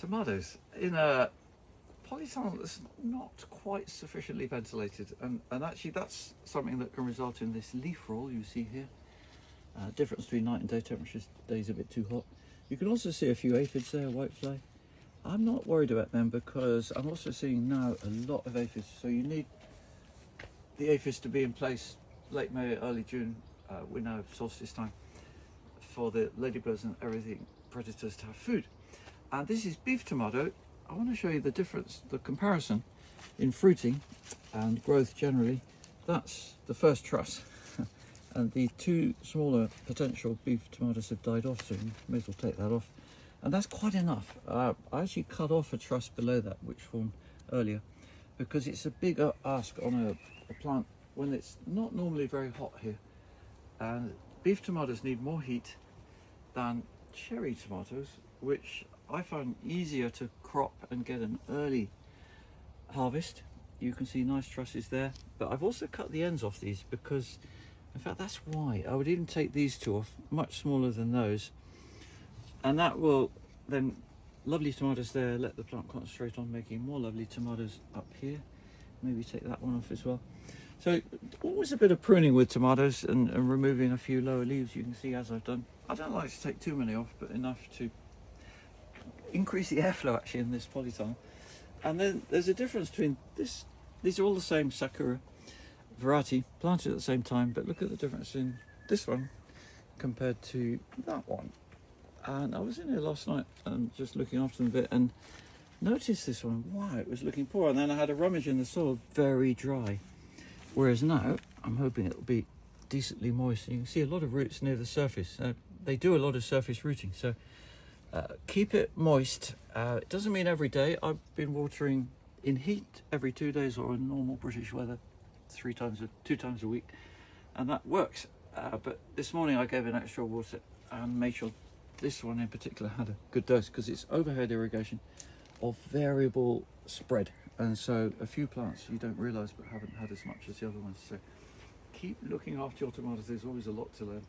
tomatoes in a polytunnel that's not quite sufficiently ventilated, and actually that's something that can result in this leaf roll you see here. Difference between night and day temperatures. Day's a bit too hot. You can also see a few aphids there, whitefly. I'm not worried about them because I'm also seeing now a lot of aphids, so you need the aphids to be in place late May, early June. We're now solstice time for the ladybirds and everything, predators, to have food. And this is beef tomato. I want to show you the difference, the comparison in fruiting and growth generally. That's the first truss. And the two smaller potential beef tomatoes have died off, so you may as well take that off. And that's quite enough. I actually cut off a truss below that, which formed earlier, because it's a big ask on a plant when it's not normally very hot here. And beef tomatoes need more heat than cherry tomatoes, which I find easier to crop and get an early harvest. You can see nice trusses there, but I've also cut the ends off these because, in fact, that's why I would even take these two off, much smaller than those, and that will then, lovely tomatoes there, let the plant concentrate on making more lovely tomatoes up here. Maybe take that one off as well. So always a bit of pruning with tomatoes and removing a few lower leaves, you can see, as I've done. I don't like to take too many off, but enough to increase the airflow actually in this polytunnel. And then there's a difference between this, these are all the same Sakura variety, planted at the same time, but look at the difference in this one compared to that one. And I was in here last night and just looking after them a bit and noticed this one, wow, it was looking poor, and then I had a rummage in the soil, very dry. Whereas now I'm hoping it'll be decently moist. You can see a lot of roots near the surface. They do a lot of surface rooting, so keep it moist. It doesn't mean every day. I've been watering in heat every 2 days, or in normal British weather 2 times a week, and that works. But this morning I gave an extra water and made sure this one in particular had a good dose, because it's overhead irrigation of variable spread, and so a few plants you don't realise but haven't had as much as the other ones. So keep looking after your tomatoes. There's always a lot to learn.